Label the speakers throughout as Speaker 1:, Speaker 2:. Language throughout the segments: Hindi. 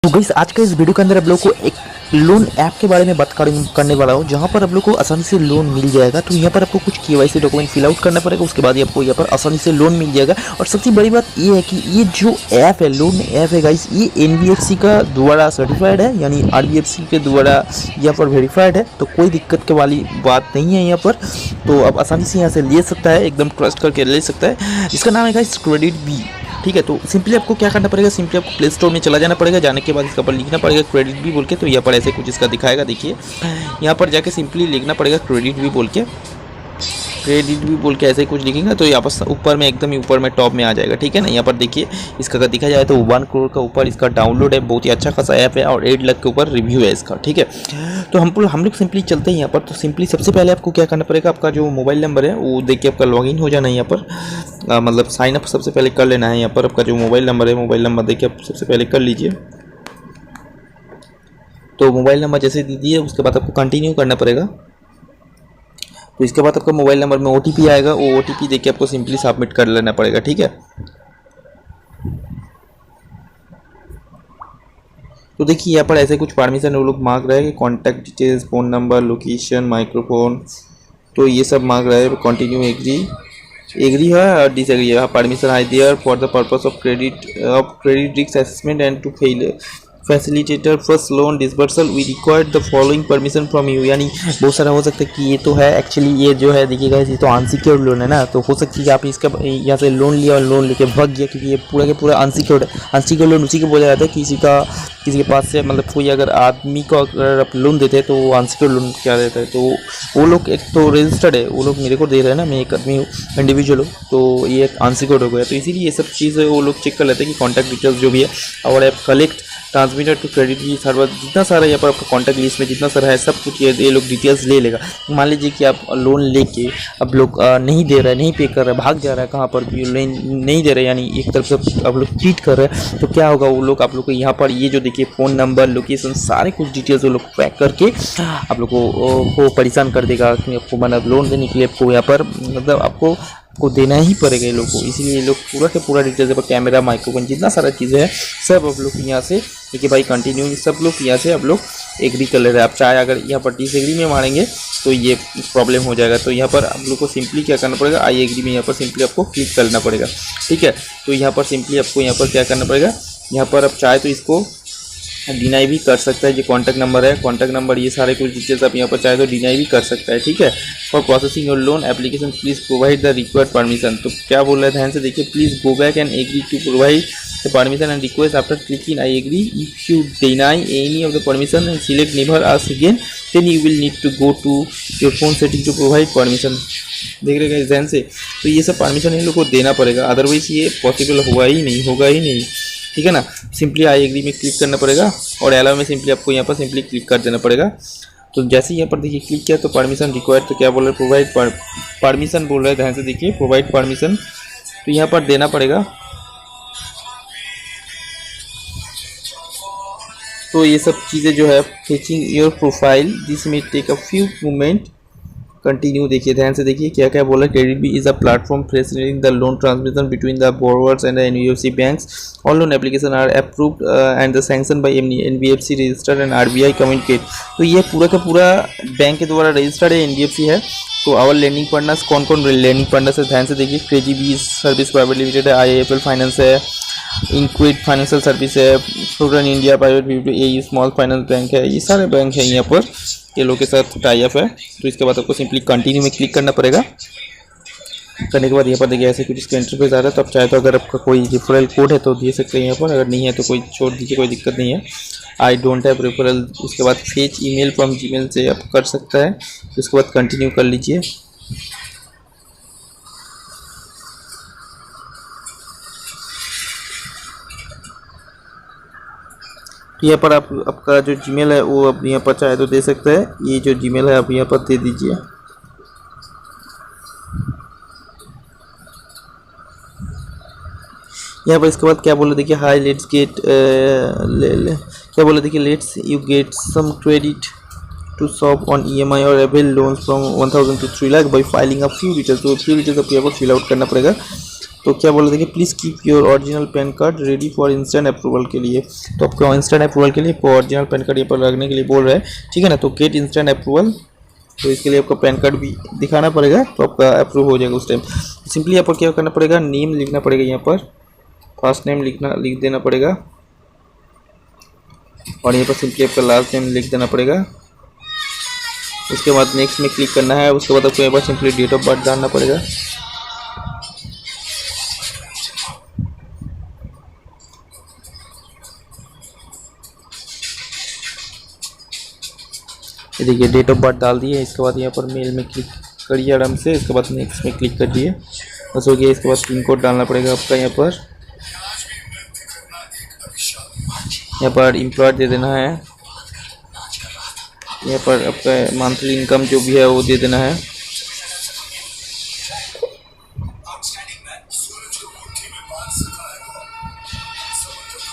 Speaker 1: तो गाइस आज का इस वीडियो के अंदर आप लोग को एक लोन ऐप के बारे में बात करने वाला हूँ, जहाँ पर आप लोग को आसानी से लोन मिल जाएगा। तो यहाँ पर आपको कुछ केवाईसी डॉक्यूमेंट फिल आउट करना पड़ेगा, उसके बाद आपको यहाँ पर आसानी से लोन मिल जाएगा। और सबसे बड़ी बात ये है कि ये जो ऐप है, लोन ऐप है गाइस, ये एनबीएफसी का द्वारा सर्टिफाइड है, यानी आरबीएफसी के द्वारा यहाँ पर वेरीफाइड है। तो कोई दिक्कत के वाली बात नहीं है यहाँ पर। तो आप आसानी से यहाँ से ले सकता है, एकदम ट्रस्ट करके ले सकता है। इसका नाम है गाइस क्रेडिट बी। ठीक है, तो सिंपली आपको क्या करना पड़ेगा, सिंपली आपको प्ले स्टोर में चला जाना पड़ेगा। जाने के बाद इसका पर लिखना पड़ेगा क्रेडिट भी बोल के। तो यहाँ पर ऐसे कुछ इसका दिखाएगा, देखिए यहाँ पर जाके सिंपली लिखना पड़ेगा क्रेडिट भी बोल के। क्रेडिट भी बोल के ऐसे ही कुछ लिखेंगे तो यहाँ पर ऊपर में एकदम ही ऊपर में टॉप में आ जाएगा। ठीक है ना, यहाँ पर देखिए इसका अगर दिखा जाए तो 1 करोड़ का ऊपर इसका डाउनलोड है, बहुत ही अच्छा खासा ऐप है और 8 लाख के ऊपर रिव्यू है इसका। ठीक है, तो हम लोग सिंपली चलते हैं यहाँ पर। तो सिंपली सबसे पहले आपको क्या करना पड़ेगा, आपका जो मोबाइल नंबर है वो देखिए आपका लॉगिन हो जाना है यहाँ पर, मतलब साइन अप सबसे पहले कर लेना है। यहाँ पर आपका जो मोबाइल नंबर है, मोबाइल नंबर देखिए आप सबसे पहले कर लीजिए। तो मोबाइल नंबर जैसे दीजिए उसके बाद आपको कंटिन्यू करना पड़ेगा। तो इसके बाद आपका मोबाइल नंबर में ओटीपी आएगा, वो ओटीपी देके आपको सिंपली सबमिट कर लेना पड़ेगा। ठीक है, तो देखिए यहाँ पर ऐसे कुछ परमिशन वो लोग मांग रहे हैं कि contact details, phone number, location, microphone, तो ये सब मांग रहे हैं। कंटिन्यू एग्री है और डिसएग्री है। Permission I there for the purpose of credit risk assessment and to facilitator first loan disbursal we required the following permission from you. यानी बहुत सारा हो सकता है कि ये तो है एक्चुअली, ये जो है देखिएगा ये तो अनसिक्योर्ड लोन है ना, तो हो सकती है कि आप इसका यहाँ से लोन लिया और लोन लेके भाग गया, क्योंकि ये पूरा के पूरा अनसिक्योर्ड है। अनसिक्योर्ड लोन उसी को बोला जाता है, किसी के पास से मतलब कोई अगर आदमी को अगर आप लोन देते हैं तो वो अनसिक्योर्ड लोन क्या देता है। तो वो लोग एक तो रजिस्टर्ड है, वो लोग मेरे को दे रहे हैं ना, मैं एक आदमी हूँ, इंडिविजुअल हूँ, तो ये एक अनसिक्योर्ड हो गया। तो इसीलिए ये सब चीज़ वो लोग चेक कर लेते हैं कि कॉन्टैक्ट डिटेल्स जो भी है और app collect transmitter to credit की सर्वर, जितना सारा यहाँ पर आपका कॉन्टैक्ट लिस्ट में जितना सारा है सब कुछ ये लोग डिटेल्स ले लेगा। मान लीजिए कि आप लोन लेके अब लोग नहीं दे रहे, नहीं पे कर रहे, भाग जा रहा है कहाँ पर भी, लोन नहीं दे रहे, यानी एक तरफ से आप लोग चीट कर रहे हैं, तो क्या होगा, वो लोग आप लोग को यहाँ पर ये जो देखिए फ़ोन नंबर, लोकेशन, सारे कुछ डिटेल्स वो लोग पैक करके आप लोग को परेशान कर देगा कि आपको मतलब लोन देने के लिए आपको यहाँ पर मतलब आपको देना ही पड़ेगा ये लोग को। इसीलिए ये लोग पूरा के पूरा डिटेल्स पर कैमरा, माइक्रोफोन, जितना सारा चीज़ें हैं सब आप लोग यहाँ से देखिए भाई कंटिन्यू, सब लोग यहाँ से आप लोग एग्री कर ले रहे हैं। आप चाहे अगर यहाँ पर डिसएग्री में मारेंगे तो ये प्रॉब्लम हो जाएगा। तो यहाँ पर आप लोग को सिंपली क्या करना पड़ेगा, आई एग्री में यहाँ पर सिंपली आपको क्लिक करना पड़ेगा। ठीक है, तो यहाँ पर सिंपली आपको यहाँ पर क्या करना पड़ेगा, यहाँ पर आप चाहे तो इसको डिनाई भी कर सकता है। जो कॉन्टैक्ट नंबर है, कॉन्टैक्ट नंबर, ये सारे कुछ डिटेल्स आप यहाँ पर चाहे तो डिनाई भी कर सकता है। ठीक है, for processing your loan application please provide the required permission. तो क्या बोल रहा है, ध्यान से देखिए, please go back and agree to provide the permission and request after clicking I agree. If you deny any of the permission and select never ask again then you will need to go to your phone setting to provide permission. देख रहे हैं ध्यान से, तो ये सब परमिशन इन लोग को देना पड़ेगा, अदरवाइज ये पॉसिबल होगा ही नहीं, होगा ही नहीं। ठीक है ना, सिंपली आई एग्री में क्लिक करना पड़ेगा और अलाउ में सिंपली आपको यहाँ पर सिंपली क्लिक कर देना पड़ेगा। तो जैसे यहाँ पर देखिए क्लिक किया तो परमिशन रिक्वायर्ड, तो क्या बोल रहे हैं, प्रोवाइड परमिशन बोल रहे हैं, ध्यान से देखिए प्रोवाइड परमिशन, तो यहाँ पर देना पड़ेगा। तो ये सब चीज़ें जो है, fetching your profile this may take a few moment, continue देखिए, ध्यान से देखिए क्या क्या बोला। Credit B is a platform facilitating the loan transmission between the borrowers and the NBFC banks. All loan application are approved and the sanction by NBFC registered and RBI communicate. तो ये पूरा का पूरा बैंक के द्वारा रजिस्टर्ड है, एनबीएफसी है। तो आवर लेंडिंग पार्टनर्स, कौन कौन लेंडिंग पार्टनर्स है, ध्यान से देखिए, credit B service private limited है, आईआईएफएल फाइनेंस है, इंक्विड फाइनेंशियल सर्विस है, Fullerton India private limited, a small finance bank है, ये सारे बैंक है यहाँ पर, ये लोग के साथ टाई अप है। तो इसके बाद आपको सिंपली कंटिन्यू में क्लिक करना पड़ेगा। करने के बाद यहाँ पर देखिए ऐसे कुछ इसका इंटरफेस आ रहा है। तो आप चाहे तो अगर आपका कोई रेफरल कोड है तो दे सकते हैं यहाँ पर, अगर नहीं है तो कोई छोड़ दीजिए, कोई दिक्कत नहीं है। आई डोंट हैव रेफरल, उसके बाद फेच ईमेल फ्रॉम जीमेल से आप कर सकता है। तो उसके बाद कंटिन्यू कर लीजिए। यहाँ पर आपका जो जीमेल है वो आप यहाँ पर चाहे तो दे सकते हैं, ये जो जीमेल है आप यहाँ पर दे दीजिए। यहाँ पर इसके बाद क्या बोले देखिए, हाई लेट्स गेट क्या बोले देखिए, let's you get some credit to shop on EMI or avail loans from 1000 to 3 lakh by filing a few details। तो few details आपको यहाँ पर fill out करना पड़ेगा। तो क्या बोल रहे थे कि please keep your original pan card ready for instant approval के लिए। तो आपको इंस्टेंट अप्रूवल के लिए ओरिजिनल पैन कार्ड यहाँ पर रखने के लिए बोल रहा है, ठीक है ना। तो गेट इंस्टेंट अप्रूवल, तो इसके लिए आपका पैन कार्ड भी दिखाना पड़ेगा, तो आपका अप्रूव हो जाएगा उस टाइम। सिंपली यहाँ पर क्या करना पड़ेगा, नेम लिखना पड़ेगा, यहाँ पर फर्स्ट नेम लिख देना पड़ेगा और यहाँ पर सिंपली आपका लास्ट नेम लिख देना पड़ेगा। उसके बाद नेक्स्ट में क्लिक करना है। उसके बाद आपको यहाँ पर सिंपली डेट ऑफ बर्थ डालना पड़ेगा। ये देखिए डेट ऑफ बर्थ डाल दिए। इसके बाद यहाँ पर मेल में क्लिक करिए आराम से। इसके बाद नेक्स्ट में क्लिक कर दिए, बस हो गया। इसके बाद पिन कोड डालना पड़ेगा आपका। यहाँ पर एम्प्लॉयर दे देना है। यहाँ पर आपका मंथली इनकम जो भी है वो दे देना है।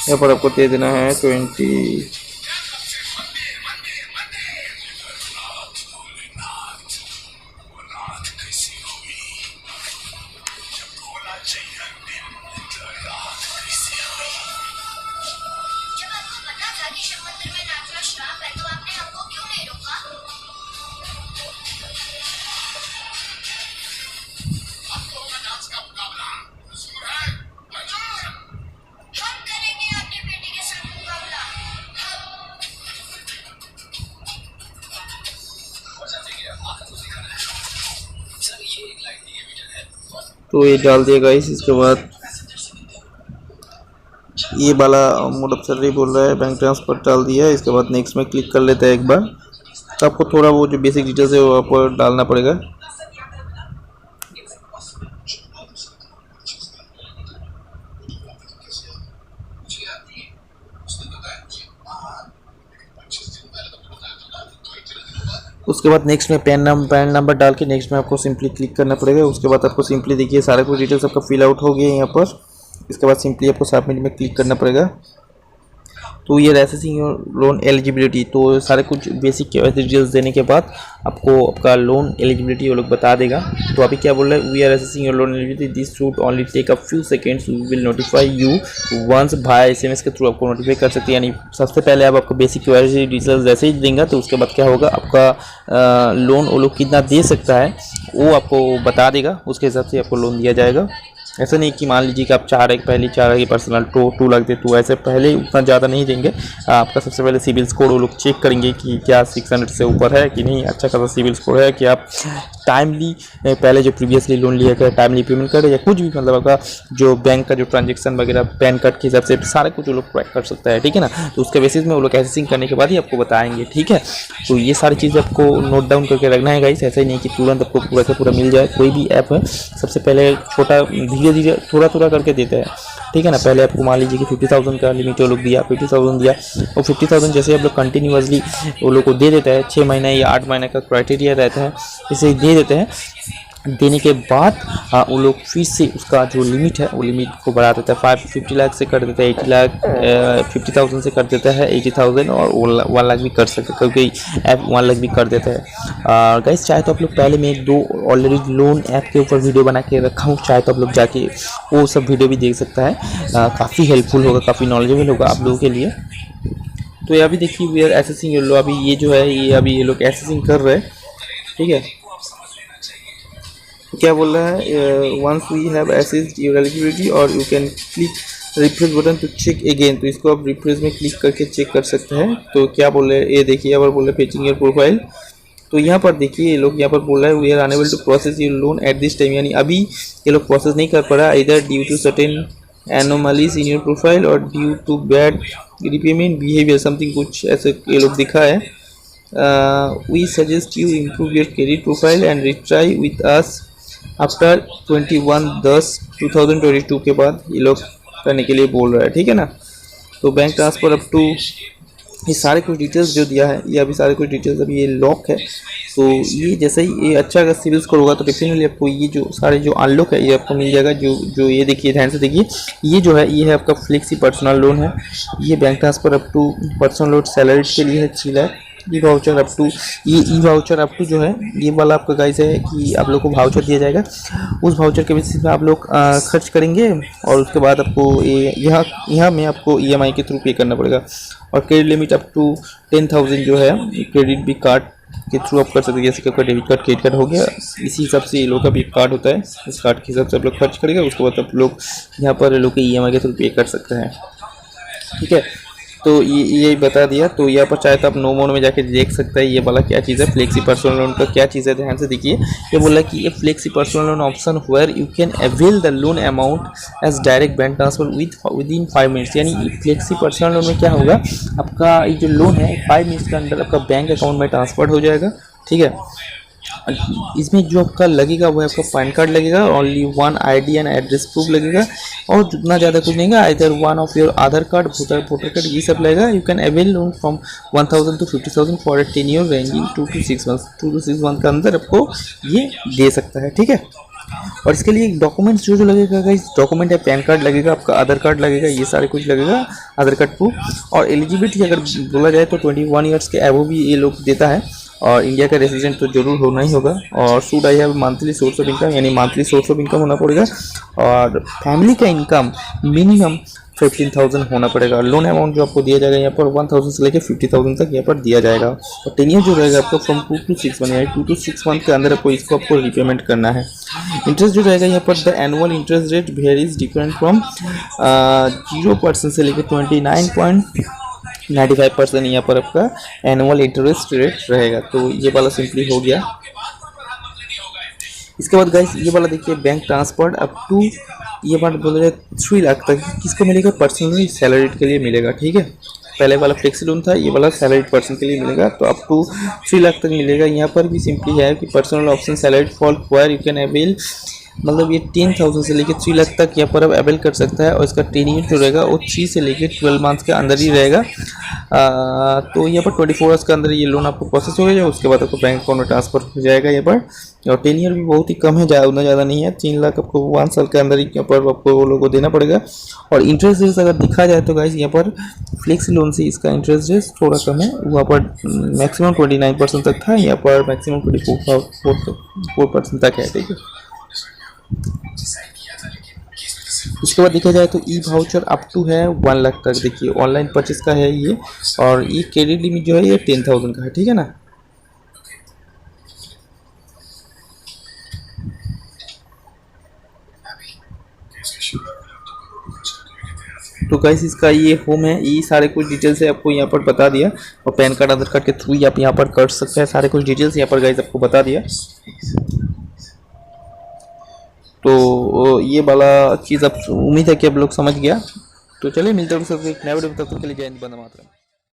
Speaker 1: यहाँ पर आपको दे देना है 20। तो ये डाल दिया गाइस। इसके बाद ये वाला मोड ऑफ सैलरी बोल रहा है, बैंक ट्रांसफर डाल दिया। इसके बाद नेक्स्ट में क्लिक कर लेते हैं एक बार। तो आपको थोड़ा वो जो बेसिक डिटेल्स है वो आपको डालना पड़ेगा। उसके बाद नेक्स्ट में पैन नंबर डाल के नेक्स्ट में आपको सिंपली क्लिक करना पड़ेगा। उसके बाद आपको सिंपली देखिए सारे कुछ डिटेल्स आपका फिल आउट हो गए यहाँ पर। इसके बाद सिंपली आपको सबमिट में क्लिक करना पड़ेगा। तो ये असेसिंग योर लोन एलिजिबिलिटी, तो सारे कुछ बेसिक केवाईसी डिटेल्स देने के बाद आपको आपका लोन एलिजिबिलिटी वो लोग बता देगा। तो अभी क्या बोल रहा है, we are assessing your loan eligibility, this should only take a few seconds, we will notify you once. भाई SMS के थ्रू आपको नोटिफाई कर सकते हैं। यानी सबसे पहले आप आपको बेसिक केवाईसी डिटेल्स जैसे ही देंगे तो उसके बाद क्या होगा, आपका लोन वो लोग कितना दे सकता है वो आपको बता देगा। उसके हिसाब से आपको लोन दिया जाएगा। ऐसा नहीं कि मान लीजिए कि आप 4 लाख पहले 4 लाख की पर्सनल 2 लाख दे, तो ऐसे पहले उतना ज़्यादा नहीं देंगे। आपका सबसे पहले सिविल स्कोर वो लोग चेक करेंगे कि क्या 600 से ऊपर है कि नहीं, अच्छा खासा सिविल स्कोर है कि आप टाइमली पहले जो प्रीवियसली लोन लिया गया टाइमली पेमेंट करें या कुछ भी, मतलब आपका जो बैंक का जो ट्रांजेक्शन वगैरह पैन कार्ड के हिसाब से सारे कुछ वो लोग ट्रैक कर सकता है, ठीक है ना। तो उसके बेसिस में वो लोग असेसिंग करने के बाद ही आपको बताएंगे, ठीक है। तो ये सारी चीज़ें आपको नोट डाउन करके रखना है गाइस। ऐसा ही नहीं कि तुरंत आपको पूरा का पूरा मिल जाए। कोई भी ऐप है सबसे पहले छोटा धीरे धीरे थोड़ा थोड़ा करके देते हैं, ठीक है ना। पहले आपको मान लीजिए कि 50,000 का लिमिट वो लोग दिया, 50,000 दिया, और 50,000 जैसे आप लोग कंटिन्यूसली वो लोग को दे देता है, 6 महीने या 8 महीने का क्राइटेरिया रहता है, इसे दे देते हैं। देने के बाद वो लोग फिर से उसका जो लिमिट है वो लिमिट को बढ़ा देता है। 50 लाख से कर देता है 80 लाख, 50,000 से कर देता है 80,000, और 1 लाख भी कर सकते हैं, क्योंकि ऐप 1 लाख भी कर देता है। गाइस चाहे तो आप लोग पहले मैं 2 ऑलरेडी लोन ऐप के ऊपर वीडियो बना के रखा हूँ, चाहे तो आप लोग जाके वो सब वीडियो भी देख सकता है। काफ़ी हेल्पफुल होगा, काफ़ी नॉलेजेबल होगा आप लोगों के लिए। तो ये अभी देखिए we are assessing your loan, अभी ये जो है ये अभी ये लोग असेसिंग कर रहे हैं, ठीक है। क्या बोल रहा है, once we have assessed your eligibility और you can click refresh button to check again, तो इसको आप रिफ्रेश में क्लिक करके चेक कर सकते हैं। तो क्या बोल रहे हैं ये देखिए, यहाँ पर बोल रहे हैं फेचिंग योर प्रोफाइल। तो यहाँ पर देखिए ये लोग यहाँ पर बोल रहा है we are unable to process your loan at this time, यानी अभी ये लोग प्रोसेस नहीं कर पा रहा, इधर due to certain anomalies in your profile और due to bad repayment behaviour, something कुछ ऐसे ये लोग दिखा है। We suggest you improve your credit profile and retry with us after 21/10/2022 के बाद ये लोग करने के लिए बोल रहा है, ठीक है ना। तो बैंक ट्रांसफ़र अप टू ये सारे कुछ डिटेल्स जो दिया है, ये अभी सारे कुछ डिटेल्स अभी ये लॉक है। तो ये जैसे ही ये अच्छा अगर सिविल स्कोर होगा तो डेफिनेटली आपको ये जो सारे जो अनलॉक है ये आपको मिल जाएगा। जो ये देखिए ध्यान से देखिए, ये जो है ये है आपका फ्लेक्सी पर्सनल लोन है। ये bank transfer up to personal loan salary के लिए है 3 lakh, e voucher up to ये ई वाउचर अप टू जो है ये वाला आपका गाइस है कि आप लोग को वाउचर दिया जाएगा। उस वाउचर के बेसिस पे आप लोग खर्च करेंगे और उसके बाद आपको यहाँ में आपको EMI के थ्रू पे करना पड़ेगा। और क्रेडिट लिमिट अप टू 10,000 जो है क्रेडिट भी कार्ड के थ्रू आप कर सकते हैं। जैसे कि आपका डेबिट कार्ड क्रेडिट कार्ड हो गया, इसी हिसाब से ये लोग का भी एक कार्ड होता है, इस कार्ड के हिसाब से आप लोग खर्च करेंगे। उसके बाद आप लोग यहाँ पर ये लोग के EMI के थ्रू पे कर सकते हैं। ठीक है, तो ये बता दिया। तो यहाँ पर चाहे तो आप नो मोड में जाके देख सकते हैं ये वाला क्या चीज़ है, फ्लेक्सी पर्सनल लोन का क्या चीज़ है। ध्यान से देखिए, ये बोला कि ये flexi personal loan option where you can avail the loan amount as direct bank transfer within 5 minutes. यानी फ्लेक्सी पर्सनल लोन में क्या होगा, आपका ये जो लोन है 5 मिनट्स के अंदर आपका बैंक अकाउंट में ट्रांसफर हो जाएगा। ठीक है, इसमें जो आपका लगेगा वो आपका पैन कार्ड लगेगा, only 1 ID and address proof लगेगा और जितना ज़्यादा कुछ नहीं है, इधर 1 of your Aadhaar card, voter card, ये सब लगेगा। You can avail loan from 1,000 to 50,000 for a tenure ranging 2 to 6 months. 2 to 6 month के अंदर आपको ये दे सकता है। ठीक है, और इसके लिए डॉक्यूमेंट्स जो लगेगा गाइस, डॉक्यूमेंट है पैन कार्ड लगेगा, आपका आधार कार्ड लगेगा, ये सारे कुछ लगेगा, आधार कार्ड प्रूफ। और एलिजिबिलिटी अगर बोला जाए तो 21 ईयर्स के एबव भी ये लोग देता है और इंडिया का रेसिडेंट तो जरूर होना ही होगा। और should I have monthly source of income, यानी मंथली सोर्स ऑफ इनकम होना पड़ेगा। और फैमिली का इनकम मिनिमम 15,000 होना पड़ेगा। लोन अमाउंट जो आपको दिया जाएगा यहाँ पर 1,000 से लेकर 50,000 तक यहाँ पर दिया जाएगा। और टेन्योर जो रहेगा आपको फ्रॉम 2 to 6 मंथ, यानी 2 to 6 मंथ के अंदर आपको इसको रिपेमेंट करना है। इंटरेस्ट जो रहेगा यहाँ पर the annual interest rate varies different from 0% से लेकर 29.95% यहाँ पर आपका एनुअल इंटरेस्ट रेट रहेगा। तो ये वाला सिंपली हो गया। इसके बाद गाइस ये वाला देखिए, बैंक ट्रांसफर अप टू, ये बात बोल रहे 3 लाख तक किसको मिलेगा, पर्सनली सैलरीड के लिए मिलेगा। ठीक है, पहले वाला फ्लेक्सी लोन था, ये वाला सैलरीड पर्सन के लिए मिलेगा। तो अप टू 3 लाख तक मिलेगा। यहाँ पर भी सिंपली है कि personal option salaried for wire you can avail, मतलब ये 10,000 से लेकर 3 लाख तक यहाँ पर अब अवेल कर सकता है। और इसका टेन्योर जो रहेगा वो 3 से लेकर 12 मंथ के अंदर ही रहेगा। तो यहाँ पर 24 आवर्स के अंदर ये लोन आपको प्रोसेस हो जाएगा, उसके बाद आपको बैंक अकाउंट में ट्रांसफर हो जाएगा यहाँ पर। और टेन्योर भी बहुत ही कम है, उतना ज़्यादा नहीं है, 3 लाख आपको 1 साल के अंदर ही यहाँ पर आपको वो लोगों को देना पड़ेगा। और इंटरेस्ट रेट अगर देखा जाए तो गाइस यहाँ पर फ्लेक्सी लोन से इसका इंटरेस्ट रेट थोड़ा कम है, वहाँ पर मैक्सिमम 29% तक था, यहाँ पर मैक्सिमम 24% तक है। ठीक है, उसके बाद देखा जाए तो ई वाउचर अप टू है 1 लाख तक। देखिए ऑनलाइन परचेस का है ये, और ये क्रेडिट लिमिट जो है ये 10,000 का है। ठीक है ना, तो गाइस इसका ये होम है, ये सारे कुछ डिटेल्स है आपको यहाँ पर बता दिया। और पैन कार्ड आधार कार्ड के थ्रू ही आप यहाँ पर कर सकते हैं, सारे कुछ डिटेल्स यहाँ पर गाइस आपको बता दिया। तो ये वाला चीज़ अब उम्मीद है कि आप लोग समझ गया। तो चलिए मिलते हैं एक नए वीडियो में, तब तक के लिए जय हिंद, वंदे मातरम।